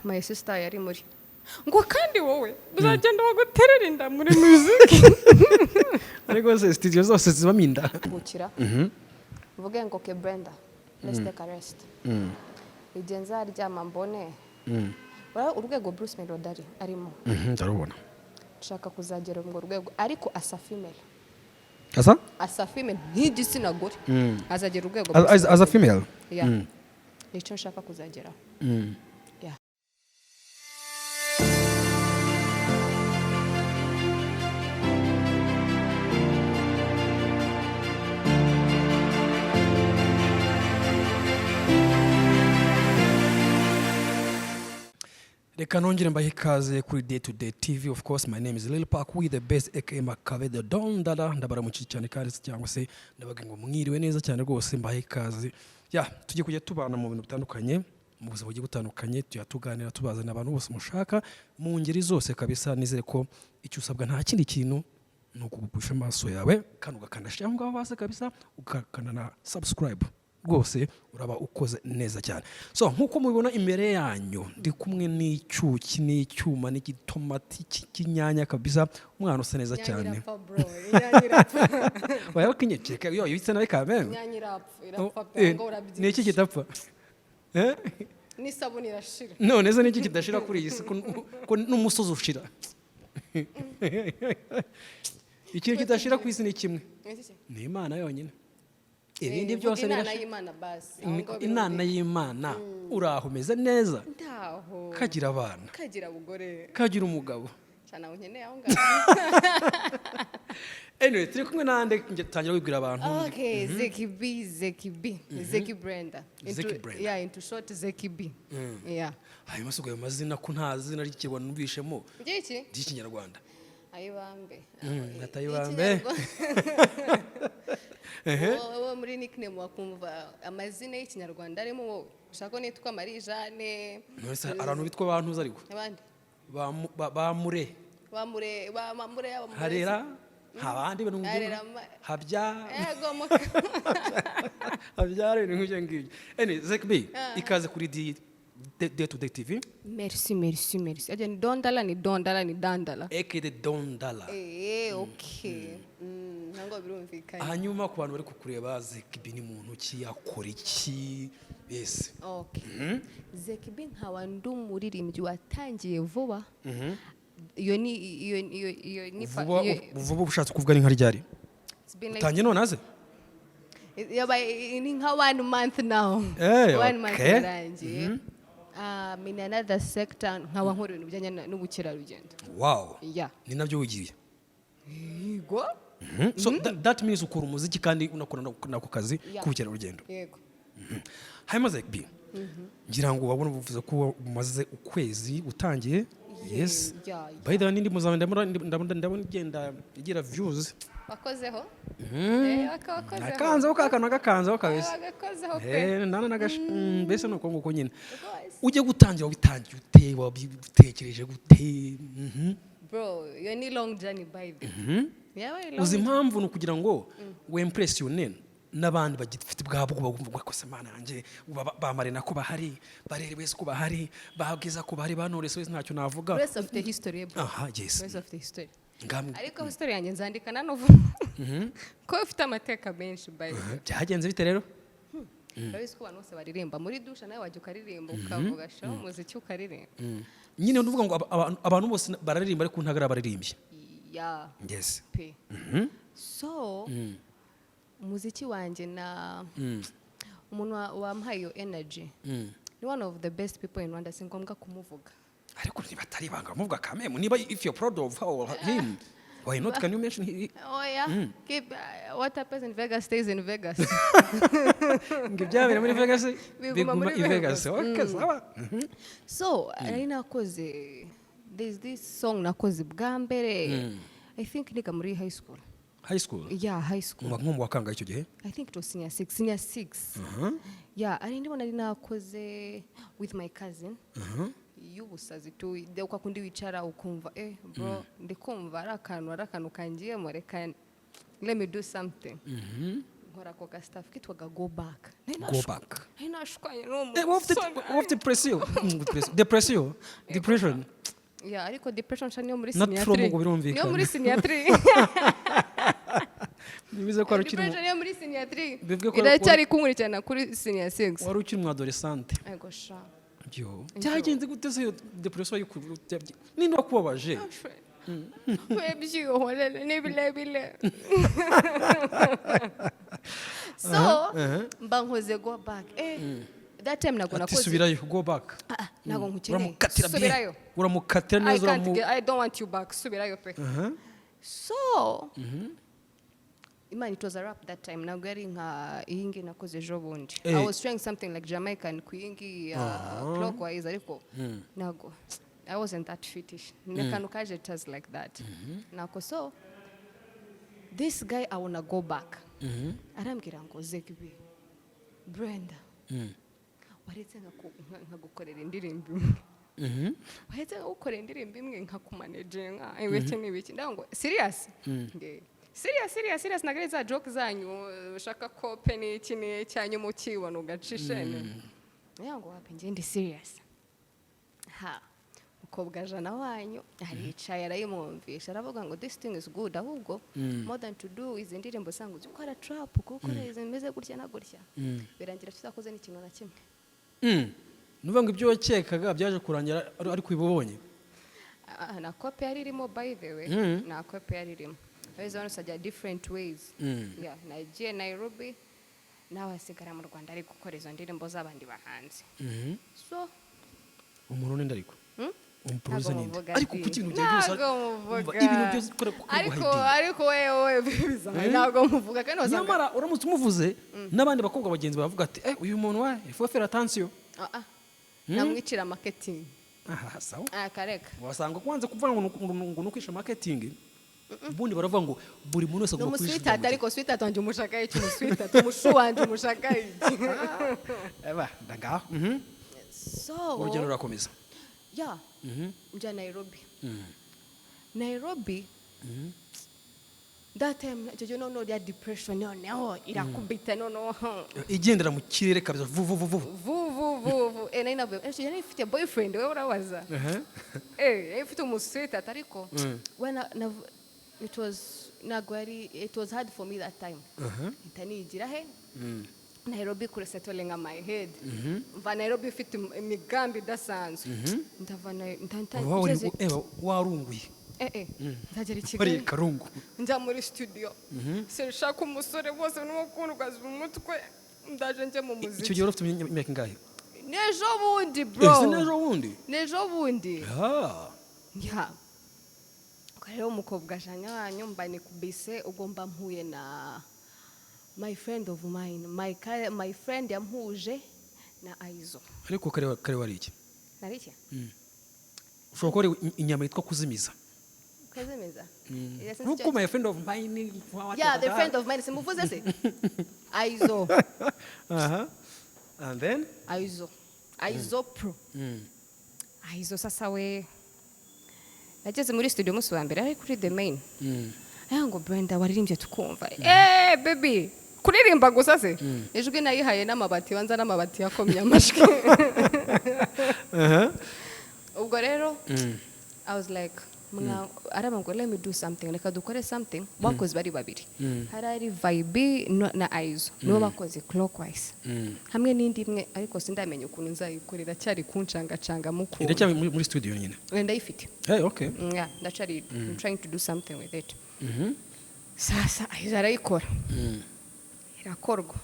My sister yari muri ngo kandi wowe uzagenda waguterera inda muri muziki ariko se studio zose zibamo inda gukira uvuge ngo ke Brenda let's take a rest igenza aryama mbone urwego Bruce Melody arimo ndarubona nshaka kuzagera mu rwego ariko asa female asa female nk'igitsina gore azagera urwego as a female nicyo nshaka kuzagera Reka nongere mbahe ikaze kuri Day to Day TV. Of course, my name is Lil Park with the best aka Makave the Don Dada. Ndabaramukiye cyane kandi cyangwa se ndabaga ngo mwiriwe neza cyane rwose mbahe ikaze. Tujye kujya tubana mu bintu bitandukanye, mu buzima bugiye butandukanye, tuganira tubazana abantu bose mushaka mu ngeri zose kabisa. Nizere ko icyo usabwa nta kindi kintu nuko gupusha amaso yawe kandi ugakanda share aho ngaho base kabisa, ukakanda na subscribe. Rwose uraba ukoze neza cyane. So nkuko mubibona imbere yanyu ndi kumwe n'icyuki n'icyuma n'igitomati cy'inyanya kabisa, umwana usa neza cyane. Wayo kinyekeka yo yitse nawe kabe. Nyanya irapfa ngo urabyize. Ni iki kitapfa? Ni sabuni irashira. None neza niki kidashira kuri iyi si ko n'umusozi ushira. Iki kidashira ku isi ni kimwe. Ni Imana yonyine. Ibindi byose inana y'Imana uraho meze neza ndaho kagira abana kagira abugore kagira umugabo cyane unkeneye aho ngaho anyway turi kumwe nande ngitangira wibwira abantu okay Zeki Brenda into short Zeki B hayi masugo ayo mazina ko nta zina ry'ikirwa numvishemo ngiki ry'ikinyarwanda ayibambe natayibambe wowe muri nickname wakumva amazina y'ikinyarwanda arimo wowe ushaka nitwa Marie Jeanne nose abantu bitwa abantu zariko abandi bamure harera abandi bantu habya habyare ni nk'uje ngije Zeki B ikaze kuri Day to Day TV. Merci. Aje ni dondala dandala. Eke dondala. Okay. Ntango birumvikanye. Hanyuma ku bantu bari kukureba Zeki B ni muntu ki yakora iki? Yes. Okay. Zeki B nkawa ndumuririmbyi watangiye vuba. Iyo ni vuba ubushatse kuvuga ni nka ryari? Utangiye none aze? Ni nka 1 month now. 1 month yarangiye. In another sector nkawa nkora ibintu bijyanye n'ubukerarugendo. Wow. Yeah. Ni nabyo ugiye. Yego. So that means ukora umuziki kandi unakora nako kazi k'ubukerarugendo. Yego. Hanyuma Zeki B. Ngira ngo babone uvuze ko umaze ukwezi utangiye. Yes. By the way nindi muzamenda ndabona igenda igira views. Wakozeho? Wakakozeho. Nakanzeho kakana gakanzeho kabisa. Wakakozeho nana nagash mbese nuko nguko nyine. Uje gutangira ubitangiye ute wabitekereje gute? Bro, you need long journey by the. Uzi impamvu no kugira ngo we impressione n'abandi bagifite bwabo bagumva ko se mana yanjye bamare nako bahari barere wese ko bahari bahageza ko bahari banores wese ntacyo navuga. Rest of the history. Yes. Rest of the history. Ngamwe. Ariko history yanjye nzandika nanovu. Ko ufite amateka menshi by. Byagenze bite rero? Babise ko banose baririmba muri dusha nawe wajye ukaririmba ukavuga sho umuziki ukaririmba. Nyine uvuga ngo abantu bose bararirimba ariko ntagara baririmbye. Yeah. Yes. So umuziki wanje na umuntu wampaye iyo energy ni one of the best people in Rwanda singombwa kumuvuga ariko nibatari banga muvuga kameme niba if you're proud of him why not can you mention him? Keep what happens in Vegas stays in Vegas. Ngibyabera muri Vegas biguma muri Vegas. Okay sawa. So nakoze there's this song nakoze bwa mbere I think nika muri high school. Yeah, high school. Nko wakanga icyo gihe? I think it was senior 6. Yeah, ari ndibona ari nakoze with my cousin. Y'ubusazi tu ukakundi wicara ukumva bro ndikumva ari akantu kangiye mo reka let me do something. nkora ako ka staff kitwaga Go Back. Go Back. Nashwanye no What depression. Depression. Yeah, ariko depression niyo muri Not senior from 3. ngo birumvikana. Niyo muri senior 3. Bivuze ko arukiri depression niyo muri senior 3. Bivuge ko iracyari kunkurikirana kuri senior 6. wari ukiri mu adolescente. Ego sha. Yo. Byagenze gute se depression ninde wakubabaje? Webyihorere n'ibilebile. So, mba nkoze Go Back. That time nago nakoze. Subirayo Go Back. Nago nkukeneye. Uramukatira Subirayo. Uramukatira neza I don't want you back. Subirayo pe. So, Imani, it was a rap that time. Nago yari nka ingi nakoze ejo bundi. I was trying something like Jamaican kuingi clockwise ariko nago I wasn't that fitish. Nekanukaje it was like that. Nako so this guy I wanna go back. Arambwira ngo zekibi. Brenda. Waretse nkagukorera indirimbo imwe. Waretse nkagukorera indirimbo imwe nkakumanaging ibiki n'ibiki. Ndago serious? Serious nagereza joke zanyu ushaka ko penny kini cyanyu mukibona ugacishene. Yango wapi nje ndi serious. Ha. Mukobwa jana wanyu aricaye arayimwumvisha aravuga ngo this thing is good ahubwo more than to do is indirimbo sangu ukora trap gukora izimeze gutya na gutya. Birangira tutakoze n'ikintu na kimwe. Nuvuga ngo ibyo wakekaga byaje kurangira ari kwibubonye. Na copy yari irimo by the way. Na copy yari irimo. There's also such different ways. Yeah, Nigeria, Nairobi. Nawe asigara mu Rwanda ari gukora izo ndirimbo z'abandi bahanzi. So umuntu ninde ariko? Umproducer ninde? Ariko ku kintu byose ibintu byose ukora ariko wewe bizaye nago muvuga kandi wasanga. Nyamara uramutse umuvuze n'abandi bakobwa bagenzi bavuga ati uyu muntu wa faut faire attention. Namwicira marketing. Sawa. Kareka. Wasanga kwanza kuvuga ngo nukwisha marketing. Ubundi baravuga ngo buri muntu wese agomba kwishyura. Sweetheart ariko sweetheart wanje umushaka iki sweetheart umushu wanje umushaka iki. Ndanga. So urugendo rurakomeza. Yeah. Nja Nairobi. Nairobi. That time you know their depression no irakubita no igendera mu kirere kabisa vu ena ina yani ifite boyfriend wewe urabaza ifite umusweetheart ariko when it was hard for me that time itanigira he Nairobi kure settling on my head mva Nairobi ifite imigambi dasanzwe ndavana warunguye ndagera i Kigali karungu njya muri studio sinshaka umusore bose n'umukundwa umutwe ndaje nje mu muziki. Icyo gihe urafite imyaka ingahe? Nejo bundi bro. Nejo bundi ya rero umukobwa janya wanyu mbane kubise ugomba mpuye na my friend of mine my friend yampuje na Aizo. Ariko kare wari iki? Nari iki? Ushobora ko inyama yitwa kuzimiza. Kuzimiza? Nuko my friend of mine. Yeah, the friend of mine simuvuze se? Aizo. And then Aizo Pro. Aizo sasa we nageze muri studio musi wa mbere ari kuri the main. Ngo Brenda waririmbye tukumva. Baby kuririmba gusa se ijwi nayihaye n'amabati wanza n'amabati yakomye amashwe. Ubwo rero I was like arabango let me do something like dukore something bakoze bari babiri harari vibe na Aizo no bakoze clockwise hamwe n'indi imwe ariko sindamenye ukuntu nzayikorera cyari kuncanga mukuru ira cyane muri studio nyine ndayifite okay yeah ndacari trying to do something with it sasa Aizo arayikora irakorwa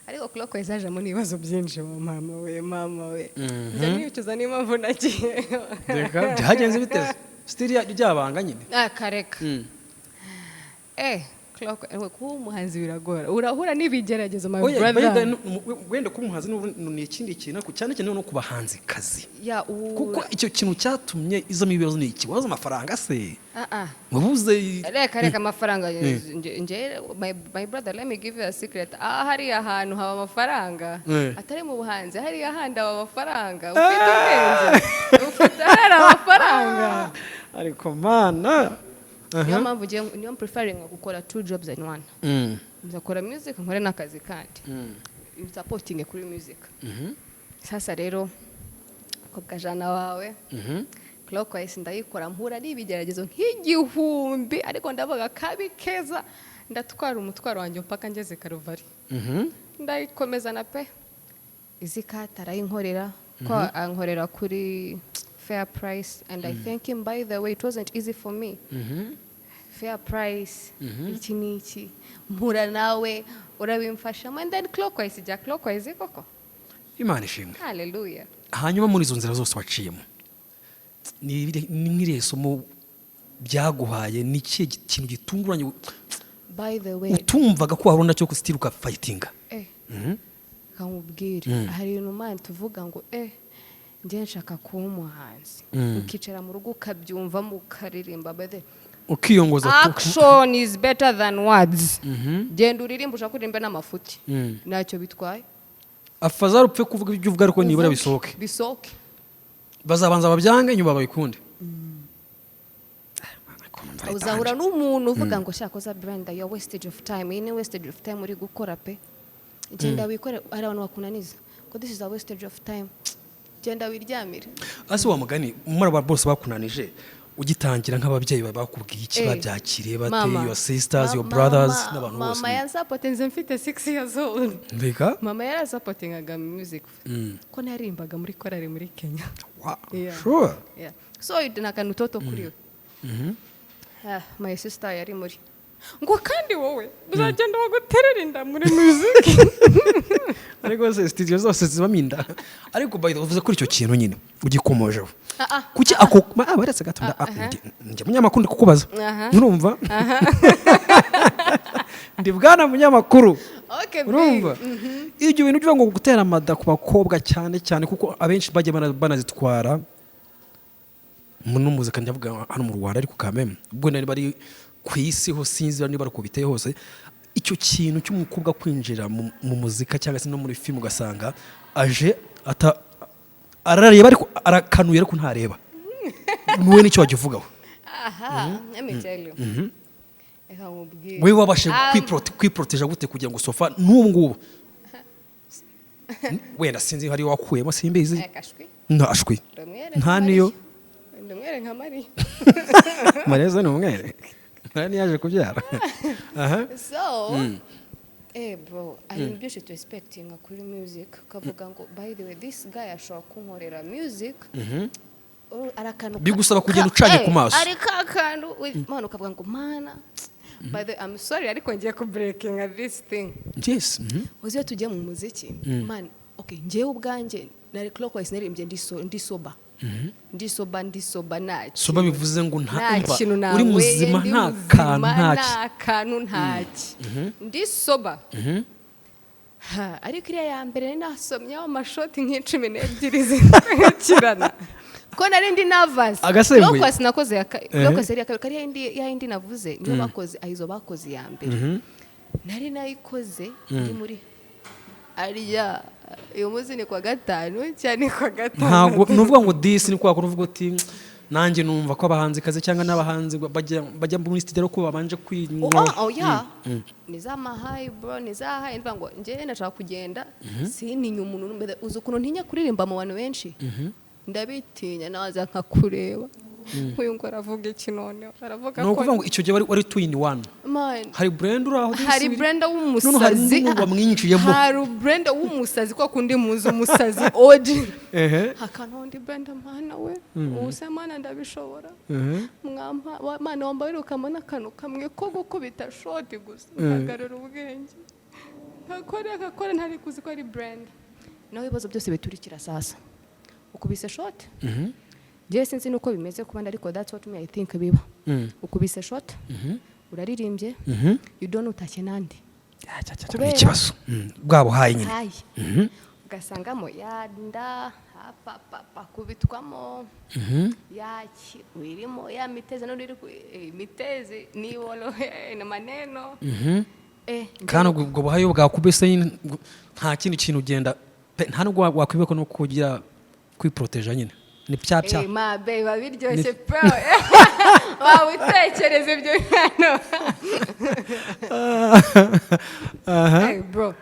ariko clockwise aje mu nibazo byinshi mama we ndanicuza n'impamvu nagiye reka byagenze biteze still ryabanga nyine kareka clock ku muhanzi biragora urahura n'ibigeragezo my brother wenda ku muhanzi ni ikindi kintu cyane cyane no kubahanzi kazi kuko icyo kintu cyatumye izo mibibazo ni iki wazo amafaranga se mubuze reka amafaranga nje my brother let me give you a secret hari ahantu haba amafaranga atari mu buhanzi hari ahandi haba amafaranga ufite ubwenge ufite amafaranga ariko mana niyo mpamvu niyo preferring gukora 2 jobs in one nzakora music nkore n'akazi kandi supporting kuri music sasa rero kobwa jana wawe clockwise ndayikora mpura n'ibigeragezo nk'igihumbi ariko ndavuga kabi keza ndatwara umutwaro wanjye mpaka ngeze Karuvari ndayikomeza na pe izikata arayinkorera ko ankorera kuri fair price and I thank him by the way it wasn't easy for me fair price iki niki mpura nawe urabimfashamo and then clockwise koko Imana ishimwe hallelujah hanyuma muri izo nzira zose waciyemo ni nk'irihe somo byaguhaye ni kiye kintu gitunguranye by the way utumvaga ko warunda cyo kustiruka fightinga kamubwire hari inuma tuvuga ngo ngiye nshaka kuba umuhanzi ukicara mu rugo ukabyumva mu karirimba bade ukiyongoza action is better than words genda uririmba ushaka kuririmba n'amafuti ntacyo bitwaye afazara upfe kuvuga ibyo uvuga ariko nibura bisoke bazabanza babyange nyuma babikunde uzahura n'umuntu uvuga ngo shaka za Brenda your wastage of time ine wastage of time uri gukora pe genda wikore ari abantu bakunaniza ko this is a wastage of time genda wiryamira ase wa mugani umara bose bakunanije ugitangira nk'ababyeyi bakubwiye iki babyakiriye bate your sisters your brothers n'abantu bose mama yansapotinze mfite 6 years old mbega mama yarasapotingaga music ko narimbaga muri korali muri Kenya sure so nakantu toto kuri we my sister yari muri ngo kandi wowe uzagenda waguterera inda muri music ariko se studio zose zibaminda ariko by the way uvuze kuri icyo kintu nyine ugikomojeho kuki ako baretse gatonda njye munyamakuru kukubaza urumva ndi bwana munyamakuru urumva ibyo bintu byo ngo gutera amada ku bakobwa cyane cyane kuko abenshi bajye banazitwara n'umuzika ndavuga hano mu Rwanda ariko kameme ubwo nari bari ku isi ho sinzi niba bakubiteye hose icyo kintu cy'umukobwa kwinjira mu muzika cyangwa se no muri film ugasanga aje arareba ariko arakanuye ariko ntareba niwe nicyo wagivugaho let me tell you wewe wabashe kwiproteja gute kugira ngo sofa n'ubu ngubu wenda sinzi hari wakuyemo simbizi ndashwi nta niyo ndumwere nka Mari Mareza ni umwere nani yaje kubyara so bro I am beauty to expecting kuri music kavuga ngo by the way this guy ashobora kunkorera music arakanu bigusaba kugenda ucanye ku maso ari kakandu mana ukavuga ngo mana by the I'm sorry ariko ngiye ku breaking this thing yes uziye tujye mu muziki man okay ngiye ubwanjye nari clockwise narimbye ndisoba ndisoba naki soba bivuze ngo nta uri muzima nta kantu ntaki ndisoba ariko iriya ya mbere nasomye amashoti nk'12 zikirana ko nari ndi nervous clockwise nakoze clockwise ya kabiri ya indi navuze niyo bakoze ahizo bakoze ya mbere nari nayikoze ndi muri ariya iyo muzi ni kwa gatanu cyane kwa gatanu ntago nuvuga ngo this ni kwa kuvuga uti nanjye numva ko abahanzi kaze cyangwa n'abahanzi bajya muri studio ko babanje kwinwa ni za high bro ni za high ndva ngo nje nashaka kugenda sintinya umuntu uzi ukuntu ntinya kuririmba mu bantu benshi ndabitinya naza nkakureba uyu ngo aravuga iki none aravuga ko no kuvuga ngo icyo gihe wari 2 in 1 hari Brenda uraho hari Brenda w'umusazi hari Brenda w'umusazi kwa kundi muzi umusazi oji hakanondi Brenda mana we usemana ndabishobora mwampa mana wambaye ukamana kanu kamwe ko gukubita shoti gusa nkagarura ubwenge akora ntari kuzi ko ari Brenda nawe ibibazo byose biturikira sasa ukubise shoti je sinzi nuko bimeze kubanda ariko that's what me I think biba ukubise shot uraririmbye you don't utashye nandi ikibazo bwabo hayi nyine ugasangamo yanda papa kubitwamo yaki wirimo ya miteze no riri miteze ni wolo na maneno kana ubwo buhayo bwakubise nta kindi kintu ugenda nta nubwo wakwibeko no kugira kwiproteja nyine ni pya pya ma babe babiryoshye pro waba utekereza ibyo bintu hey bro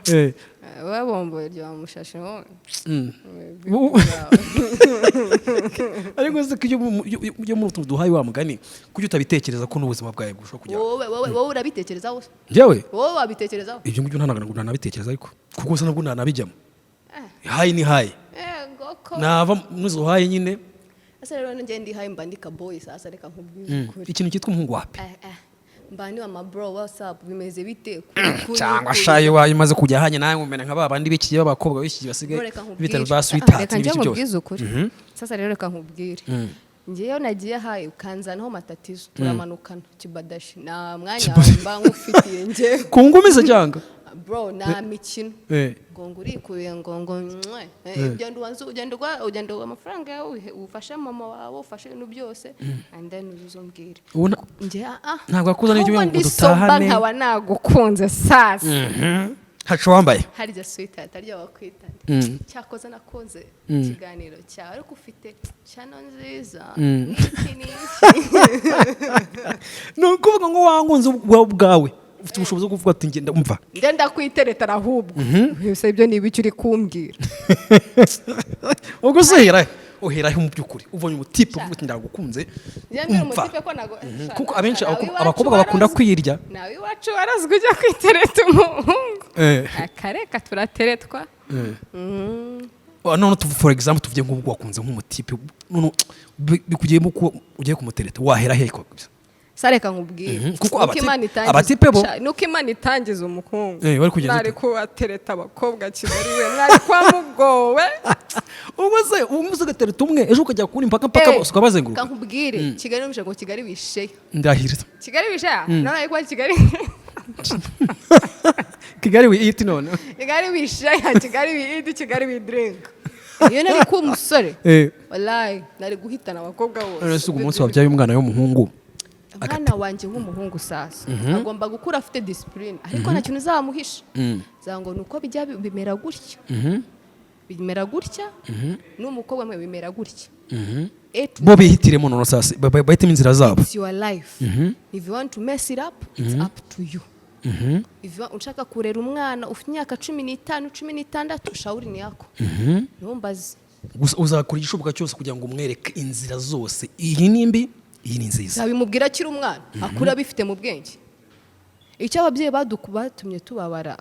wabomboye ryo mushashe wowe ariko se iyo mu duhaye wa mugani kujya utabitekereza ko n'ubuzima bwawe bushobora kujya wowe urabitekereza wose njyewe wowe wabitekerezaho ibyo ngibyo nta nabitekereza ariko kuko se nabwo ntanabijyamo hayi ni hayi nava muzo hayi nyine asa rero nje ndi hayi mbandika boy sasa reka nkubwize ukuri ikintu cyitwa umuhungu wapi mbani wa ma bro whatsapp bimeze bite cyangwa shayo wayimaze kujya hanye nawe umena nka babandi bikiye babakobwa bikiye basigaye bitaro ba sweetheart n'ibiki byose sasa rero reka nkubwire ngiye nagiye hayi ukanzanaho matatizo turamanukana kibadashi na mwanya mba nkufitiye nje kungumiza cyanga bro na mikino ngo urikuye ngo ugenda amafaranga yawe ufashe mama wawe ufashe ibintu byose and then uzombwire nje ntabwo akuzana ibyo ngo dutahane nkaba nagukunze sasa haco wambaye harya sweetheart harya wakwitande cyakoze nakoze ikiganiro cyawe ariko ufite channel nziza no kuvuga ngo wangunze ubwawe ufite ubushobozi bwo kuvuga ati ngenda umva ndenda kwitereta ahubwo bise ibyo niba icyo uri kumbwira ubwo sehera uheraho mu byukuri uvanye umutipe uvuga ati ndagukunze umva kuko abenshi abakobwa bakunda kwirya nawe iwacu warazwe ujya kwitereta umuhungu akareka turateretwa none for example tuvuge nk'ubwo wakunze nk'umutipe none bikugiye mu ugiye kumutereta wahera heko sareka nkubwire kuko abatipe bo nuko Imana itangiza umukungu nari kubatereta abakobwa Kigali we mwari kwa mugowe ubuse umusugatereta umwe ejo ukajya kuri impaka bose ukabazenguruka kankubwire Kigali n'umusha ngo Kigali bishe ndahirira Kigali bishe none ariko Kigali Kigali we eat none Kigali bishe Kigali we eat Kigali we drink iyo nari ku musore wallahi nari guhitana abakobwa bose ese umunsi wabyaye umwana w'umuhungu umwana wanjye nk'umuhungu sasa agomba gukura afite discipline ariko nta kintu uzamuhisha zango nuko bijya bimera gutya n'umukobwa mwe bimera gutya bo bihitiremo none sasa bahitemo inzira zabo it's your life if you want to mess it up it's up to you if unshaka kurera umwana ufite imyaka 15 16 shauri ni yako numbazi uzakora igishoboka cyose kugira ngo umwereke inzira zose iyi nimbi iyi ni nziza zabimubwira akiri umwana akura bifite mu bwenge icyo ababyeyi batumye tubabara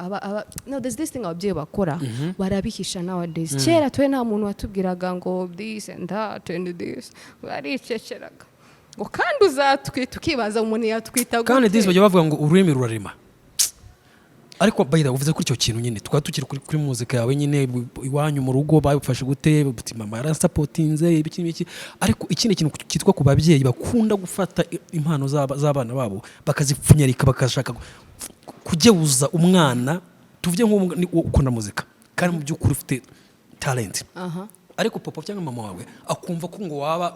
no there's this thing ababyeyi bakora barabihisha nowadays kera twe nta muntu watubwiraga ngo this and that and this bariceceraga ngo kandi uzatwita ukibaza umuntu yatwita gute kandi this bajya bavuga ngo ururimi rurarema ariko bayida uvuze kuri icyo kintu nyine tukaba tukiri kuri muzika yawe nyine iwanyu mu rugo bayufashe gute mama yarasupportinze ibiki ariko ikindi kintu kitwa ku babyeyi bakunda gufata impano z'abana babo bakazipfunyarika bakashaka kujyeuza umwana tuvye nk'ukunda muzika kandi mu by'ukuri ufite talent ariko papa cyangwa mama wawe akumva ko ngo waba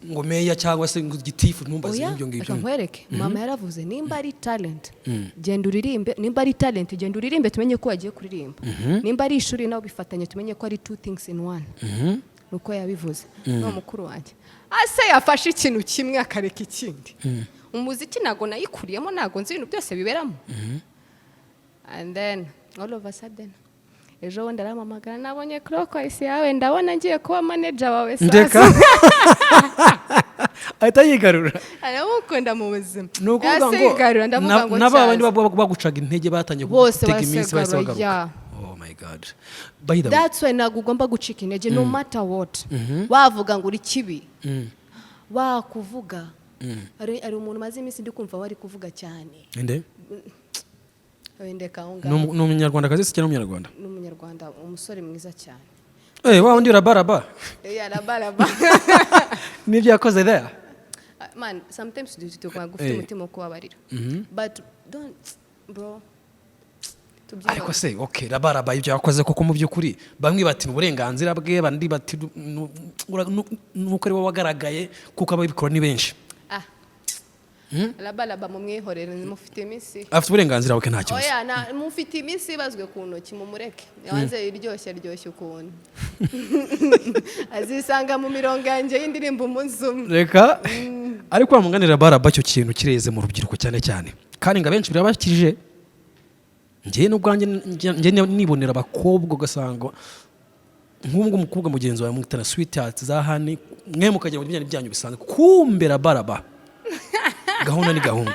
ngo meya cyangwa se gitifu ntumbaze ibyo ngibyo nkwereke mama yaravuze nimba ari talent genda uririmbe nimba ari talent genda uririmbe tumenye ko wagiye kuririmba nimba ari ishuri nawe bifatanye tumenye ko ari two things in one nuko yabivuze no mukuru wanjye ase yafashe ikintu kimwe akareka ikindi umuziki nago nayikuriyemo nago nzi ibintu byose biberamo and then all of a sudden ejo wenda aramamagara nabonye clockwise yawe ndabona ngiye kuba manager wawe sasa atayigarura aramukunda mu buzima yasegarura ndavuga ngo n'abandi bagucaga intege batanye gutega iminsi bose bagaruka oh my god that's why nagugomba gucika intege no matter what wavuga ngo uri kibi wakuvuga ari umuntu maze iminsi ndi kumva wari kuvuga cyane ende wendeka onga no munyarwanda kazi se cyane umunyarwanda no munyarwanda umusore mwiza cyane wa undi urabaraba arabaraba nibyo yakoze there man sometimes do you go gufite umutima ko wabarira but don't bro ariko se okay rabaraba ibyo yakoze koko mu by'ukuri bamwe bati uburenganzira bwe bandi bati nuko ari wagaragaye kuko ababikora ni benshi laba mumwihorere mufite iminsi afite uburenganzira bwe nta kibazo oya mufite iminsi bazwe ku ntoki mumureke yabanze iryoshye ukuntu azisanga mu mirongo yanjye y'indirimbo umunsi umwe reka ariko wamunganira baraba cyo kintu kireze mu rubyiruko cyane cyane kandi ngo abenshi birabakirije njye n'ubwanjye njye nibonera abakobwa ugasanga nk'ubwo umukobwa mugenzi wawe mutana sweetheart za hani mwe mukajya mu byanya byanyu bisanzwe kumbera baraba gahunda ni gahunda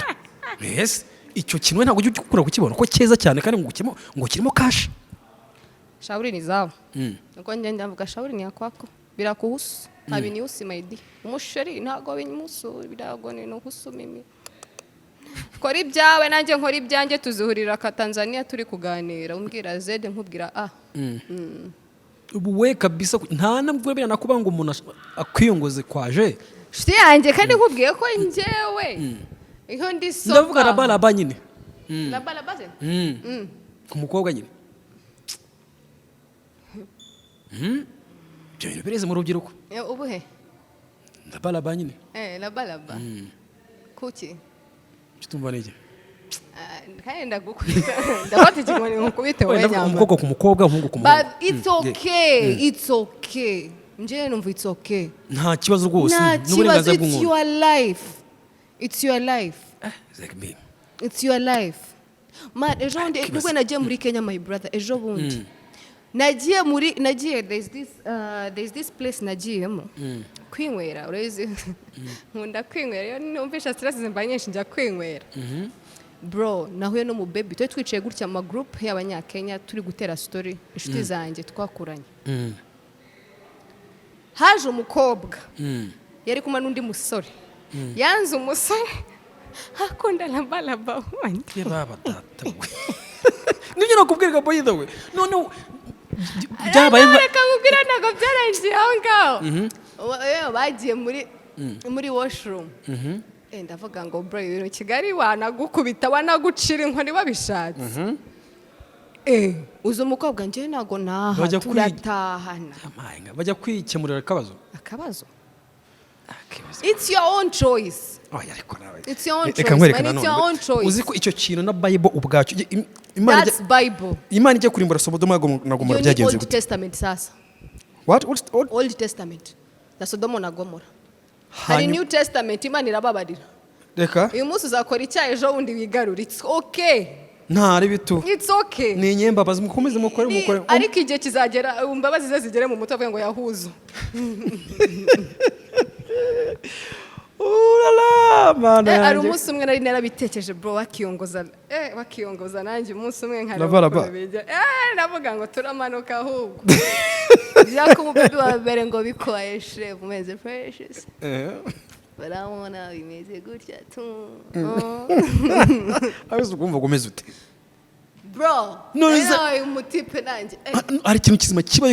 yes icyo kintu ntabwo ujye ukura kukibona ko cyeza cyane kandi ngo kirimo cash shauri ni zao nuko njye ndavuga shauri ni yakwako birakuhusu habini usimaidi umusheri ntago binyimusu birago ni no husumimi kora ibyawe nanjye nkora ibyanjye tuzuhurira ka Tanzania turi kuganira umbwira Z nkubwira ubu we kabisa nta nabwo bira nakuba ngo umuntu akwiyongoze kwaje shiti yanjye kandi nkubwiye ko njyewe iyo ndi soka ndavuga rabaraba nyine rabaraba ze ku mukobwa nyine byo bintu bireze mu rubyiruko ubuhe rabaraba nyine rabaraba kuki kitumva nige kandi ndagukubita ndafata ikigoni nkukubite wowe nyamba umukobwa ku mukobwa umuhungu ku muhungu but it's okay njye numva it's okay nta kibazo rwose n'uburenganzira bw'umuntu it's your life it's your life man ejo bundi nubwo nagiye muri Kenya my brother ejo bundi nagiye there's this place nagiyemo kwinywera urezi nkunda kwinywera iyo numvisha stress zimba nyinshi njya kwinywera bro nahuye no mu baby twicaye gutya mu group y'abanyakenya turi gutera story inshuti zanjye twakuranye haje umukobwa yari kumwe n'undi musore yanze umusore akunda labalaba wanjye baba data we nibyo nakubwira boy we none byabaye reka nkubwira ntago byarangiye aho ngaho bagiye muri washroom ndavuga ngo bro ibintu Kigali wanagukubita wanagucira inkoni babishatse uzo umukobwa njye ntago naha turatahana bajya kwikemurira akabazo it's your own choice it's your own choice man, it's your own choice uziko icyo kintu na Bible ubwacu that's Bible Imana ijye kurimbura Sodoma na Gomora byagenze Old Testament sasa what Old Testament na Sodoma na Gomora hari New Testament Imana irababarira reka uyu munsi uzakora icyaha ejo wundi wigarura it's okay ntari bitu it's okay ni nyembabazi mukomeze mukore ariko igihe kizagera imbabazi ze zigere mu muto ngo yahuzo ari umunsi umwe nari narabitekereje bro wakiyongoza nanjye umunsi umwe nkareba navuga ngo turamanuka ahubwo byakumubebe wabere ngo bikoyeshe umeze precious baramona bimeze gutya tu abizo ugomba gomeza ute bro umutipe nanjye ari ikintu kizima kiba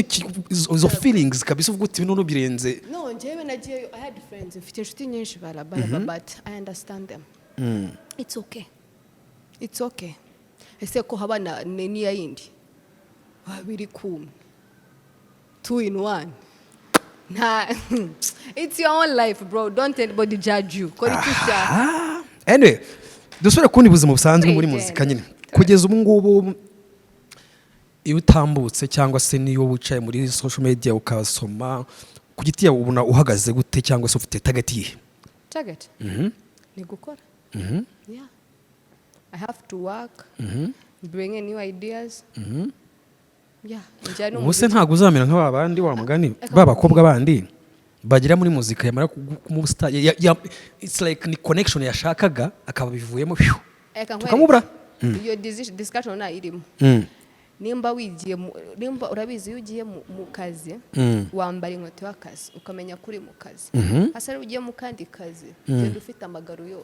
izo feelings kabisa uvuga uti bino birenze no njyewe nagiye I had friends mfite inshuti nyinshi barabara but I understand them it's okay ese ko habana niya yindi babiri kumwe 2 in 1 it's your own life bro don't anybody judge you kora icyo anyway dusubira kundi buzima busanzwe muri muzika nyine kugeza ubu ngubu iyo utambutse cyangwa se niyo wicaye muri social media ukasoma ku giti yawe ubona uhagaze gute cyangwa se ufite target yihe ni gukora yeah I have to work bring in new ideas ubuse ntabwo uzamera nk'aba bandi wa mugani babakobwa bandi bagira muri muzika yamara mu star it's like ni connection yashakaga akaba bivuyemo tukamubura iyo discussion na irimo nimba wigiye nimba urabizi iyo ugiye mu kazi wambara inkweto y'akazi ukamenya kuri mu kazi asari ugiye mu kandi kazi genda ufite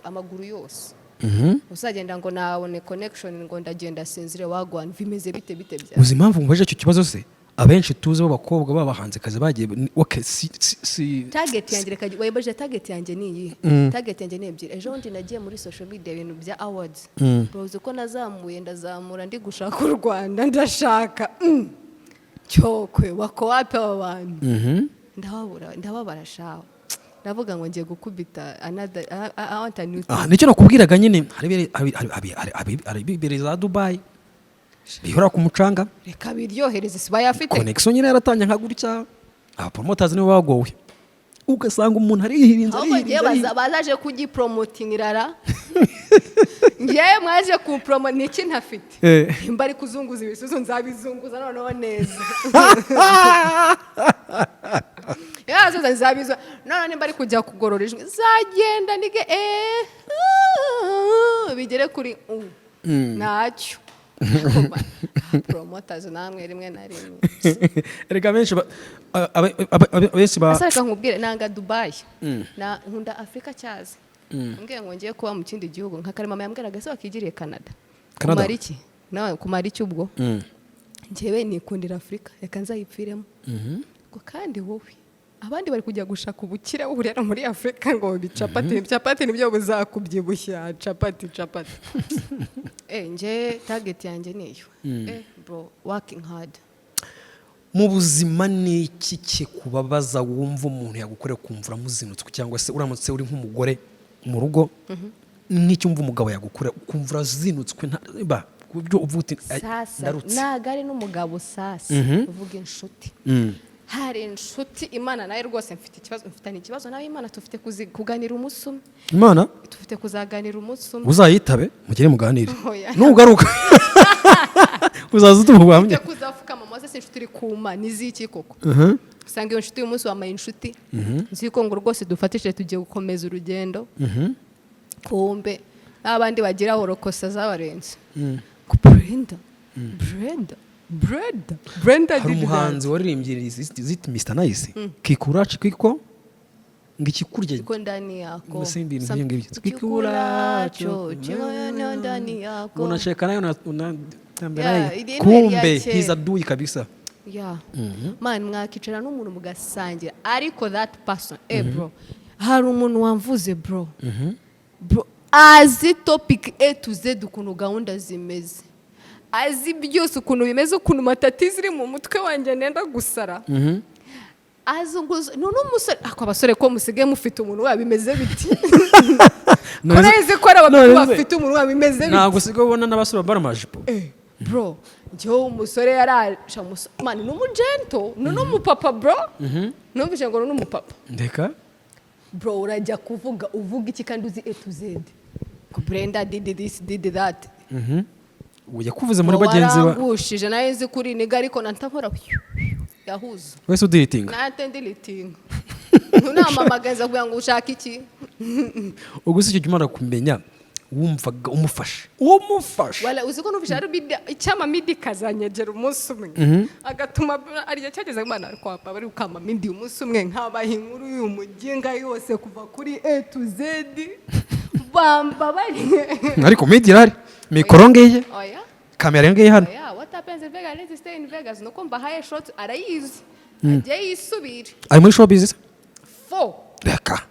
amaguru yose uzagenda ngo nabone connection ngo ndagenda sinzire wagwana bimeze bite bya uzi impamvu ngwaje icyo kibazo se abenshi tuzi b'abakobwa babahanze kazi bagiye okay si target yanjye reka wayibaje target yanjye ni iyi target yanjye ni ebyiri ejo ndi nagiye muri social media ibintu bya awards uzi ko nazamuye ndazamura ndi gushaka u Rwanda ndashaka cyokwe wako wape abantu ndababara shaho ndavuga ngo ngiye gukubita another I want a new thing. nicyo nakubwiraga nyine hari bibiri za Dubai bihora ku mucanga reka biryohereze siba yafite connection nyine yaratanye nka gutya promoters nibo bagowe ugasanga umuntu arihirinze bazaje kugipromoting irara ngiye mwaje ku promo niki ntafite mbari kuzunguza ibisuzo nzabizunguza noneho neza yazo nzabizo none mbari kujya kugorora ijwi zagenda nige bigere kuri nacyo promoters namwe rimwe na rimwe reka benshi asaka nkubwire nanga Dubai na nkunda Afrika cyaze ngiye ngo ngiye kuba mu kindi gihugu nka kare mama yambwiraga se wakigiriye Canada kumara iki nawe kumara iki ubwo ngewe nikundira Afrika reka nzayipfiremo ngo kandi wowe abandi bari kujya gushaka ubukire uburera muri Afrika ngo bicapati nibyo buzakubyibushya capati nje target yanjye niyo bro working hard mu buzima ni iki kikubabaza wumva umuntu yagukorera kumvura muzinutswe cyangwa se uramutse uri nk'umugore mu rugo n'icyo umva umugabo yagukorera kumvura zinutswe ba kubyo uvuga ndarutse nagari n'umugabo sasa uvuga inshuti hari inshuti Imana nayo rwose mfitanye ikibazo nawe Imana tufite kuganira umunsi umwe Imana tufite kuzaganira umunsi umwe uzayitabe mugire muganire nugaruka uzaza tumubamye kuzafuka mama se inshuti iri kuma niziki koko usanga iyo nshuti umunsi wamaye inshuti nziko ngo rwose dufatishije tugiye gukomeza urugendo kumbe n'abandi bagira horokosa zabarenze Brenda hari umuhanzi waririmbye ziti Mr Nice kikuracu kiko ngikikurya iko ndani yako musimbi n'ibyo kikuracu cyo ndani yako unacheka nayo unatambera kumbe he's a doy kabisa man mwakicara n'umuntu mugasangira ariko that person bro hari umuntu wamvuze bro azi topic A to Z ukuntu gahunda zimeze azi byose ukuntu bimeze ukuntu matatizi iri mu mutwe wanjye nenda gusara azunguza n'umusore abasore ko musige mufite umuntu wabimeze biti koneze ko abantu bafite umuntu wabimeze biti ntago sigo ubona n'abasore baramajipo bro njyo umusore yarasha man n'umugento n'umupapa bro numvise ngo n'umupapa ndeka bro urajya uvuga iki kandi uzi A to Z ko Brenda did this did that yakuvuze muri bagenzi ba warangushije nayo nzi kuri niga ariko nantabora yahuza wese udiritinga natendilitinga ntunamamagaza kugira ngo ushaka iki uguze icyo kimara kumenya wumvaga umufashe wala uziko nufisha ari icyama midi kazanyegera umunsi umwe agatuma ariye cyageze Imana ari kwapa bari ukama midi umunsi umwe nkabaha inkuru y'umuginga yose kuva kuri A to Z bamba bari ariko midi irari mikoro ngeye kamera ngeye hano what happens in Vegas let's stay in Vegas nuko mbahaye shot arayizi agiye yisubira ari muri showbiz 4 reka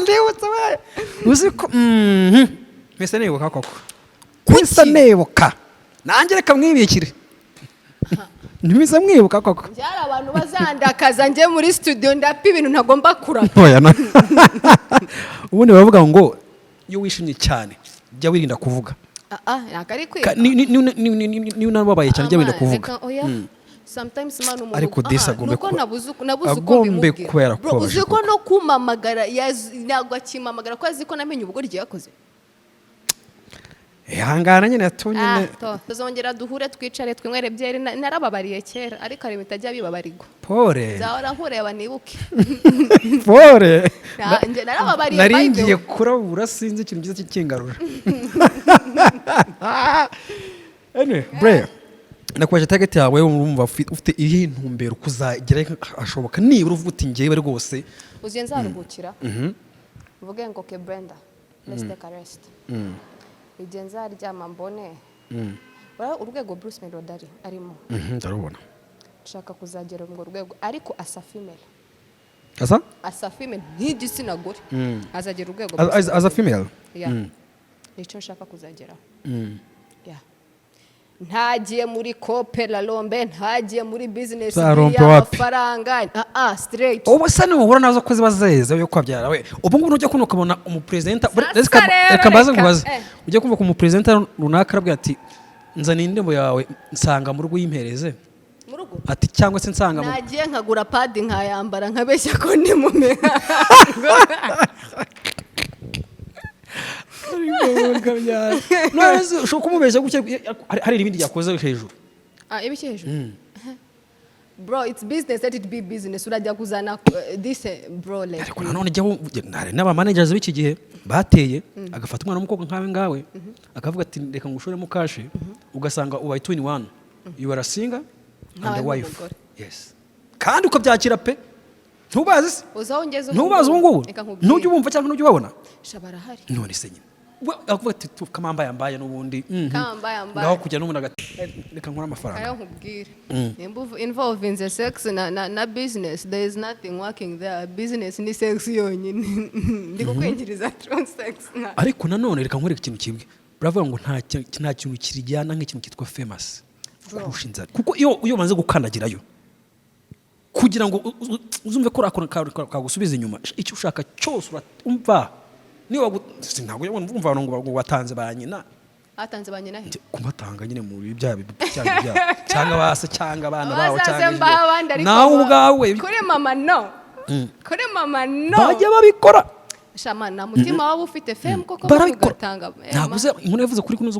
ndebutse we uziko mbese nibuka koko kwisa nibuka nanjye reka mwibikire ntibiza mwibuka koko byari abantu bazandakaza njye muri studio ndapa ibintu ntagomba kurata ubundi bavuga ngo iyo wishimye cyane jya wirinda kuvuga nakari kwiga ni unababaye cyane jya wirinda kuvuga sometimes manu mu ariko disagombe ko nabuze uko bimubwira bro uziko no kumamagara nagwa kimamagara ko aziko namenye ubugoryi yakoze ihangana nyine yatunyene tuzongera duhure twicare twinywere byeri narababariye kera ariko ari bitajya bibabarirwa pore zahora nkureba nibuke pore nje narababariye naringiye kurabura sinzi ikintu cyiza cy'ingarura bre nakwaje target yawe urumva ufite iyi ntumbero kuzagera ashoboka nibura uvuga uti ngiye rwose uziye nzaruhukira uvuge ngo ke Brenda let's take a rest igihe nzaryama mbone urwego Bruce Melody arimo ndarubona nshaka kuzagera mu rwego ariko asa female asa female nk'igitsina gore azagera urwego as a female nicyo nshaka kuzagera ntagiye muri kopera lombe ntagiye muri business y'amafaranga straight ubu se nuhura nazo ko ziba zeza yo kwabyara we ubu ngubu ujya kuno ukabona umupresidenta reka mbaze ngubaze ujya kumva ko umupresidenta runaka arabwira ati nzana indembo yawe nsanga mu rugo y'impereze mu rugo ati cyangwa se nsanga nagiye nkagura padi nkayambara nkabeshya ko ndi mu mihango ushobora kumubeshya gutya hari ibindi yakoze hejuru ibiki hejuru bro it's business let it be business urajya kuzana this bro like ariko nanone n'aba managers b'iki gihe bateye agafata umwana w'umukobwa nkawe ngawe akavuga ati reka ngushoremo kashe ugasanga ubaye 21 you are a singer and a wife yes kandi ukabyakira pe ntubazi ntubazi ubu ngubu ntujya ubumva cyangwa ntujya ubabona shabarahari none se nyine avuga ati kamamba yambaye n'ubundi ngaho kujya n'umuntu agati reka nkora amafaranga ayo nkubwire involve in the sex na business there is nothing working there business ni sex yonyine ndikukwinjiriza true sex ariko nanone reka nkwereka ikintu kimwe baravuga ngo nta kintu kirijyana nk'ikintu kitwa famous kurusha inzara kuko iyo umaze gukandagirayo kugira ngo uzumve ko kagusubiza inyuma icyo ushaka cyose urumva niba ntabwo yumva ngo watanze ba nyina atanze ba nyina he kubatanga nyine mu byabo cyangwa base cyangwa abana bawo cyangwa nawe ubwawe kuri mama no bajya babikora shama na mutima wabo ufite fame koko bagatanga ntaguze inkuru yavuze kuri kunuza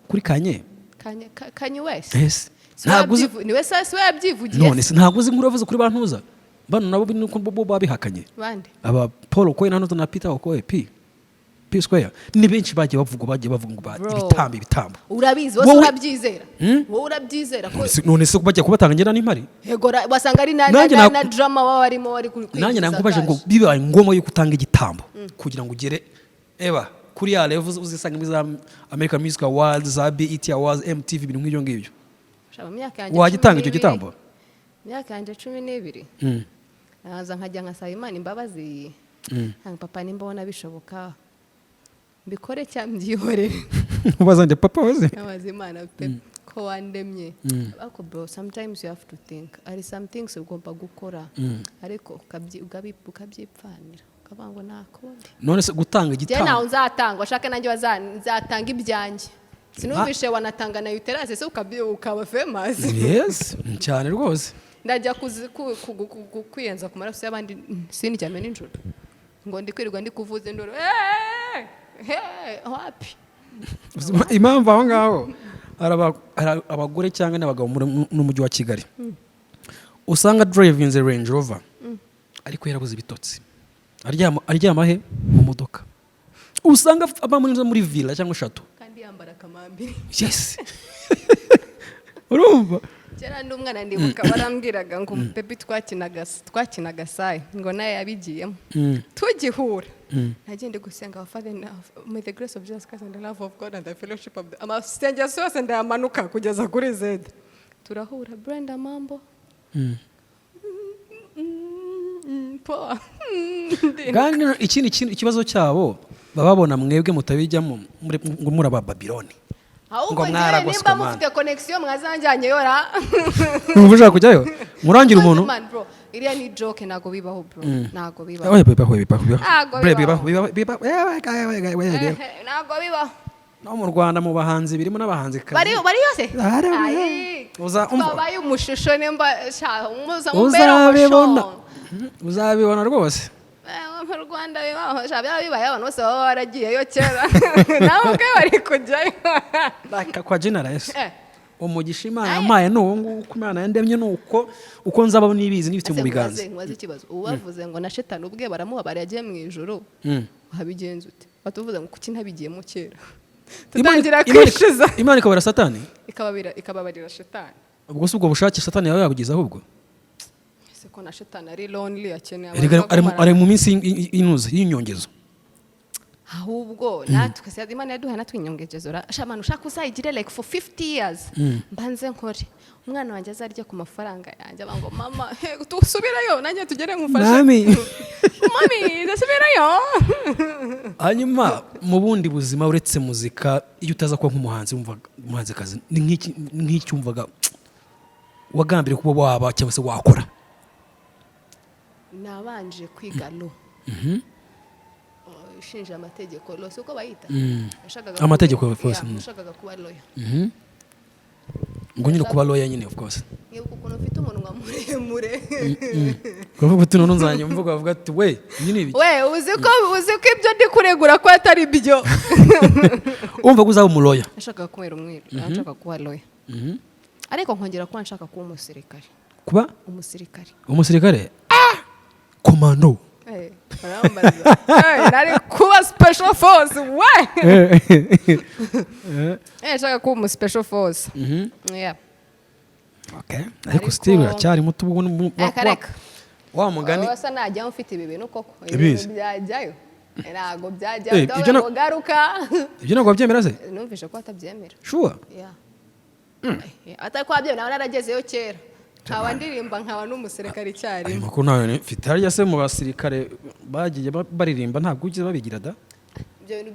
kuri Kanye West yes ntaguze niwe sase we yabyivugiye none ntaguze inkuru yavuze kuri bantuza bano nabo nuko bo babihakanye bande aba Paul Okoye na na Peter Okoye P Square ni benshi bagiye bavuga ngo ibitambo urabizi wose urabyizera wowe urabyizera ko none se bajya kubatanga ngena n'impari yego wasanga ari na drama warimo wari kuri nanjye nakubaje ngo bibaye ngoma yo gutanga igitambo kugira ngo ugere eba kuri ya level uzisanga muri za American Music Awards za BET Awards MTV ibintu nk'ibyo ngibyo wagitanga icyo gitambo myaka yanje 12 naza nkajya nkasaba Imana imbabazi nka papa nimbona bishoboka mbikore cyambyihorere ubazanje papa waze abazi Imana pe ko wandemye ako bro sometimes you have to think ari some things ugomba gukora ariko ukabyipfanira kabango nakonde none se gutanga igitambo je nawe nzatanga washaka nanjye nzatanga ibyanjye sinumvishe wanatanga na uterase se ukaba famous yes cyane rwose ndajya kwiyenza ku maraso y'abandi sini cyane n'injoro ngo ndikwirirwa ndikuvuze ndoro happy impamvu aho ngaho abagore cyangwa n'abagabo n'umujyi wa Kigali usanga driving the Range Rover ariko yarabuze ibitotsi aryama he mu modoka usanga abamunze muri villa cyangwa eshatu kandi yambara kamambi yes urumva cyera ndumwana ndibuka barambwiraga ngo pepi twakinaga sai ngo naye yabigiyemo tugihura nagende gusenga Father may the grace of Jesus Christ and the love of God and the fellowship of the amasengesho yose ndayamanuka kugeza kuri Z turahura Brenda mambo kandi ikibazo cyabo bababona mwebwe mutabijyamo ngo muri aba Babiloni ngo nimba mufite connection mwazanjanye yora uvuga kujyayo murangira umuntu iriya ni joke nago bibaho bro nago bibaho nago bibaho no mu Rwanda mu bahanzi birimo n'abahanzi bari yose babaye umushusho nimba uzabibona rwose mu Rwanda bibaye abantu bose baba baragiyeyo kera nawe ubwe bari kujyayo kwa generous umugisha Imana yampaye n'uwo nguko Imana yandemye uko nzaba nibizi n'ibifite mu biganza nwaze ikibazo ubavuze ngo na shetani ubwe baramuhabara yagiye mu ijoro wabigenza ute batuvuze ngo kuki ntabigiyemo kera tutangira kwishiza Imana ikabara satani ikababarira shetani ubwo se ubwo bushake satani yawe yabugize ahubwo ese ko na shetani ari lonely akeneye ari mu minsi y'inyongezo ahubwo natwe se Imana yaduha natwe inyongezo shamana ushaka uzayigire like for 50 years mbanze nkore umwana wanjye azarya ku mafaranga yanjye abango mama tusubirayo nanjye tugere nkufashe mami ndasubirayo. hanyuma mu bundi buzima uretse muzika iyo utaza kuba nk'umuhanzi wumvaga umuhanzikazi ni nk'iki wumvaga wagambiriye kuba waba cyangwa se wakora? Nabanje kwiga law. Ishinja amategeko law siko bayita. Amategeko of course. Nashakaga kuba lawyer. ngo nyine kuba lawyer nyine of course. Ngiye kuko ufite umunwa muremure. Kuvuga uti none nzanye mvuga bavuga ati we nyine ibi. We uzi ko ibyo ndi kuregura ko atari byo. Umva ko uzaba umulawyer. Nashakaga kubera umwere. Nashakaga kuba lawyer. Ariko nkongera kuba nshaka kuba umusirikare. Kuba umusirikare. Umusirikare? Commando. Barambaza. Nari kuba special force we. Nashaka kuba umu special force. Yeah. Okay. Ariko still uracyari muto ubwo wa mugani. Wasa najya mfite ibi bintu koko. Byajyayo. Ntago byajyayo. Ntabwo garuka. Ibyo ntabwo byemera se? Numvishe ko atabyemera. Sure. Yeah. Atari kwa byo nawe naragezeyo kera. Nkaba ndirimba nkaba n'umusirikare cyari. Ayo makuru nawe mfite harya se mu basirikare bagiye baririmba ntabwo ugize babigira da? Ibyo bintu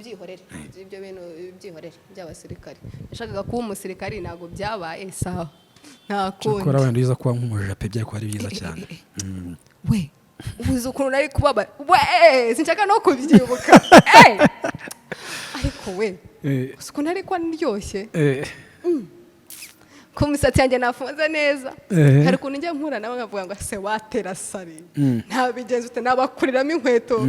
byihorere by'abasirikare. Nashakaga kuba umusirikare ntago byabaye sawa. Nta kundi. Cyakora wenda uza kuba nk'umujape byari ko ari byiza cyane. We ubuze ukuntu nari kubaba we sinshaka no kubyibuka. Ariko we ukuntu nari kwa ndyoshye. Ko umusatsi yanjye nafunze neza. Hari ukuntu njya nkura nawe nkavuga ngo se watera sari. Nta bigenze ute nabakuriramo inkweto.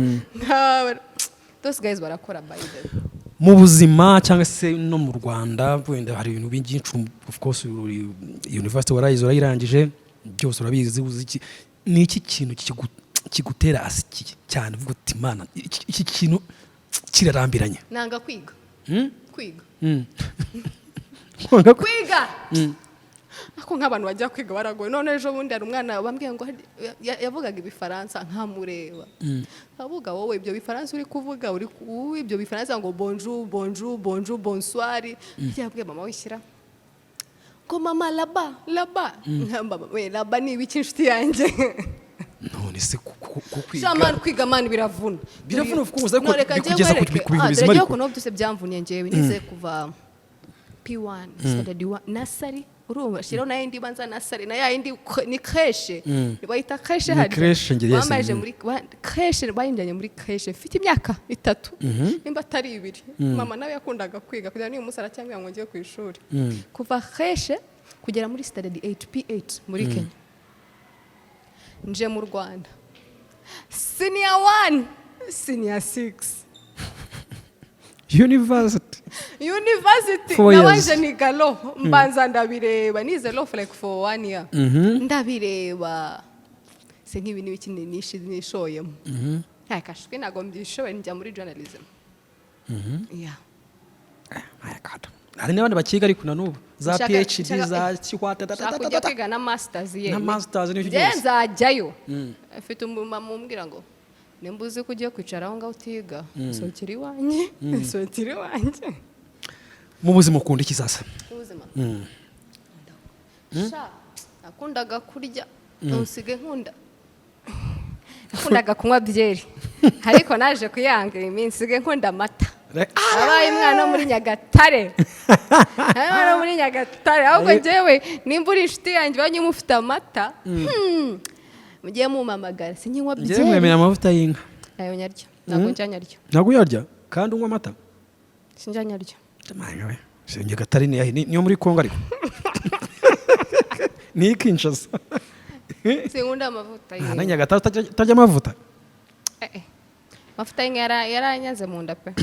Those guys barakora by the way. Mu buzima cyangwa se no mu Rwanda wenda hari ibintu byinshi of course university warayize urayirangije byose urabizi uziki ni iki kintu kigutera asiki cyane uvuga uti mana iki kintu kirarambiranye? Nanga kwiga. Kwiga. Kwiga. Ako nk'abantu bajya kwiga baragoye. None ejo bundi hari umwana bambwiye ngo yavugaga ibifaransa nkamureba. Avuga wowe ibyo bifaransa uri kuvuga uri ibyo bifaransa ngo bonjour bonjour bonjour bonsoir. Yabwiye mama wishyira ngo mama laba nkamba we laba ni ibiki inshuti yanjye. None se kwiga. Shamani kwiga mani biravuna. Biravuna of course ariko bikugeza ku bintu bizima ariko. Kuno byose byamvuniye njyewe nize kuva P1 standard 1 nursery urumva shiro na yindi banza nursery na yindi ni crèche bayita crèche hadi bamaje muri crèche bayinjanye muri crèche mfite imyaka 3 nimba atari 2 mama nawe yakundaga kwiga kugira ni umusara cyangwa ngo ngiye ku ishuri kuva crèche kugera muri standard 8 P8 muri Kenya nje mu Rwanda senior 1 senior 6 University nabanje nigalo mbanza ndabireba nize law for like for 1 year ndabireba se nk'ibintu bikinini nishoyemo yakashwe nago mbishoye njya muri journalism yeah my god hari n'abandi bakiga ariko na nubu za PhD za kikwata kujya kwiga na masters ye na masters ni byose nzajyayo afite umumama umbwira ngo nimbuze kujya kwicara aho ngaho utiga sokiri wanye sokiri wanje mu buzima ukunda iki sasa? Ubuzima sha nakundaga kurya usige nakundaga kunywa byeri ariko naje kuyanga iminsi nkunda amata. Abaye mwana muri Nyagatare ahubwo njyewe nimba uri inshuti yanjye banye mufite amata mugiye mumamagara sinkinywa byeri. Njyewe mwemera amavuta y'inka ayo nyaryo ntabwo njyanyaryo. Ntabwo yarya kandi unywa amata? Sinjyanyaryo. Tamanywe sinjye Gatari niyo muri Kongo ariko ni Kinshasa. Sinkunda amavuta y'inka. Na Nyagatare utajya amavuta? Amavuta y'inka yaranyaze mu nda pe.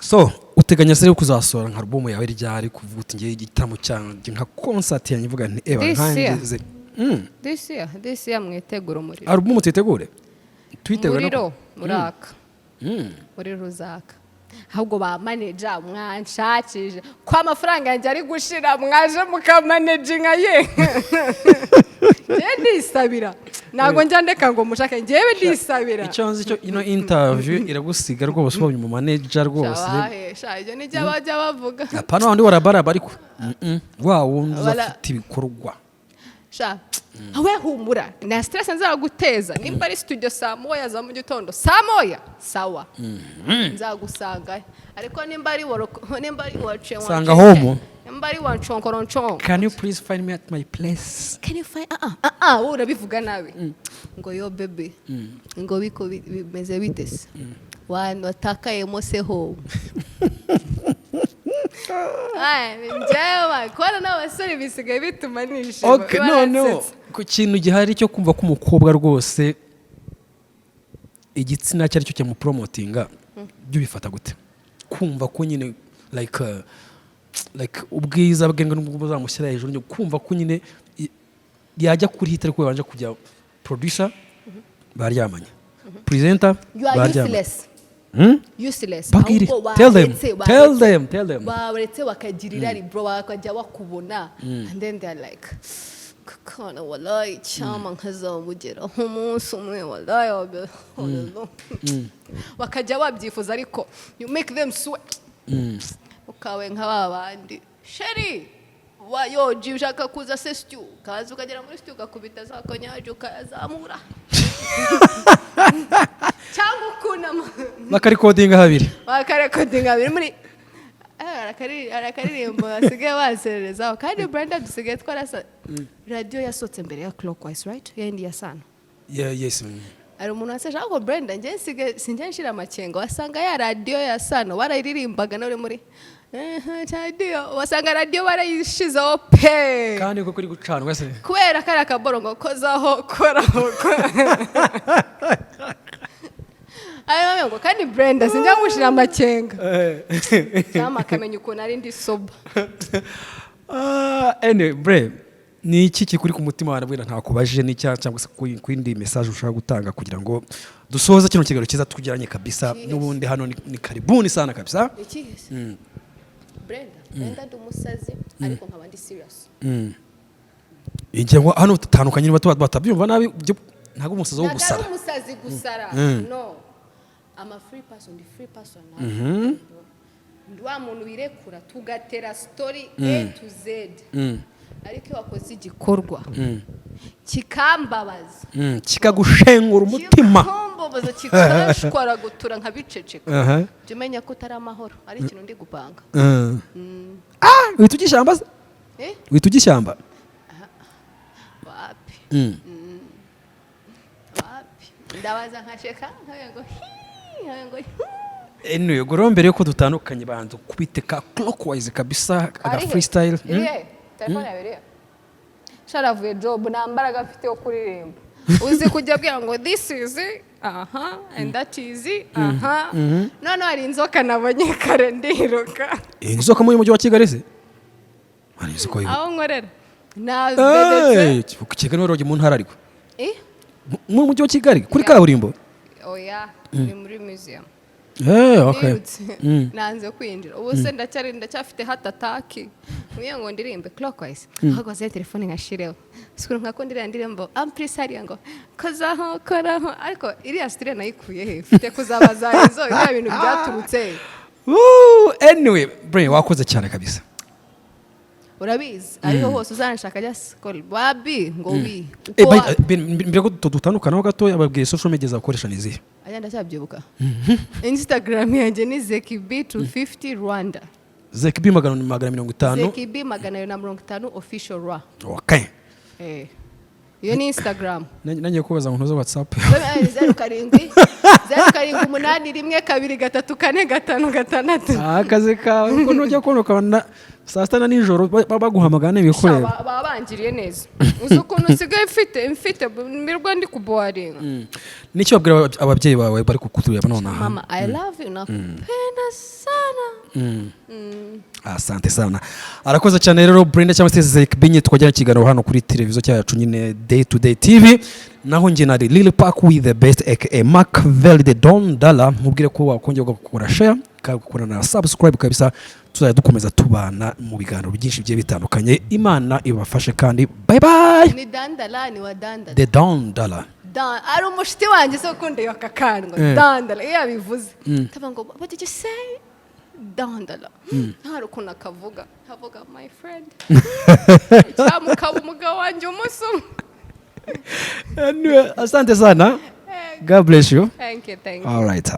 So uteganya se kuzasora nka album yawe ryari kuvuga uti ngiye igitaramo cyanjye nka concert yanjye vuga nti nkangeze this year mwitegura umuriro. Album tuyitegure? Twitegure no muraka. Muri ruzaka. Ahubwo ba manager mwanshakije kwa amafaranga yanjye ari gushira mwaje mukamanaging ye. Ndisabira nago njya ndeka ngo mushake njyewe ndisabira. Icyanze cyo ino interview iragusiga rwose ubonye mu manager rwose. Shaje ni bajya bavuga. Apana wandi warabara ariko wa wundi ufite ibikorwa. sha awe humura na stress nzaguteza nimba ari studio saa moya za mu gitondo saa moya sawa nzagusanga ariko nimba ari Iwacu sanga home nimba ari wanchonkoronchon. Can you please find me at my place? Can you find wowe urabivuga nawe ngo yo baby ngo biko bimeze bitese watakaye mose ho njyewe kora n'abasore bisigaye bituma nishima. Okay, no ku kintu gihari cyo kumva ko umukobwa rwose igitsina cyari cyo cyamupromotinga byo bifata gute kumva ko nyine like ubwiza bwenge n'ubwo buzamushyira hejuru kumva ko nyine yajya kuri hit ariko yabanje kujya producer baryamanye presenter baryamanye useless. Tell them. Baretse bakagirira ri bro bakajya bakubona and then they are like kana wallahi chama nkazamugera umunsi umwe wallahi bakajya babyifuza ariko you make them sweat ukawe nk'ababandi sheri wayo ushaka kuza se stew kaza ukagera muri stew ukakubita za konyaje ukazamura cyangwa ukunama bakarikodinga habiri muri arakaririmbo basigaye basererezaho kandi Brenda dusigaye twarasa radio yasotse mbere ya Clockwise right yendi ya sana yes ari umuntu waseje aho Brenda nje sinjye nshira amakenga wasanga ya radio ya sana warayiririmbaga none muri radio wasanga radio barayishizeho pe kandi ko kuri gucanwa se kubera kari akaborongo kozaho koraho ayo ngo kandi Brenda sinjye ngushira amakenga cyama kamenya uko nari ndi soba anyway ni iki kikuri ku mutima wanabwira nta kubaje ni cyangwa se kwindi message ushaka gutanga kugira ngo dusoze kino kigero cyiza tugiranye kabisa n'ubundi hano ni karibuni sana kabisa Brenda ndumusazi ariko nkaba ndi serious ingengo hano tutandukanye niba batabyumva nabi ntago umusazi wo gusara ntago umusazi gusara no I'm a free person ndwa muntu wirekura tugatera story A to Z ariko wakoze igikorwa kikambabaza kikagushengura umutima kikambabaza kikashwara gutura nka biceceka jumenya ko tari amahoro ari ikintu ndi gupanga witugishamba witugishamba wapi ndabaza nkasheka nkago Anyway, mbere yuko dutandukanye bantu kubiteka Clockwise kabisa aga freestyle. Telefone yabereye. Sharavuye job nambaraga afite yo kuririmba. Uzi kujya bwira ngo this is and that is no ari inzoka nabonye kare ndiruka. Inzoka mu mujyi wa Kigali se? Ari inzoka yo. Aho nkorera. Nazedetse. Kigali woroge mu ntara ariko. Mu mujyi wa Kigali kuri kaburimbo. Oya, ni muri museum. Okay. Nanze kwinjira. Ubu se ndacyafite hatataki. Muye ngo ndirimbe Clockwise. Hagoze telefone nkashireho. Sikuru nkako ndirimbo amplifier ngo kozaho koraho ariko iriya style nayikuye he. Fite kuzabaza izo ibintu byaturutse. Anyway, Brenda wakoze cyane kabisa. Urabizi ariko hose uzanshaka just call babi ngo wi. Mbere ko dutandukana ho gato yababwiye social media zakoresha nizihe. Aya ndacyabyubuka. Instagram yanjye ni ZekiB250 Rwanda. ZekiB 250. ZekiB 250 official Rwa. Okay. Iyo ni Instagram. Nanjye kubaza ngo ntozo WhatsApp. 07 akazi kawe ko nujya konoka saa sita nijoro baguhamagana ibikorera babangiriye neza uzi ukuntu usigaye mfite mirwa ndi kuboaringa n'icyo babwira ababyeyi bawe bari kukutureba none aha mama I love you nakupenda sana asante sana arakoze cyane rero Brenda cyangwa se ZekiB twajya kiganiro hano kuri televiziyo cyacu nyine Day to Day TV naho nje nari Lil Park with the best aka Machiavelli the Don Dollar mubwire ko wakongera gukora share gukora na subscribe kabisa tuzajya dukomeza tubana mu biganiro byinshi bigiye bitandukanye Imana ibafashe kandi bye bye ni Dandala ni wa Dandala the Don Dollar ari umushiti wanjye so kunde yakakandwa Dandala yabivuze taba ngo what did you say dandala hari ukuntu akavuga my friend cyamukaba umugabo wanjye umunsi umwe. Anyway, asante sana. God bless you. Thank you. All right.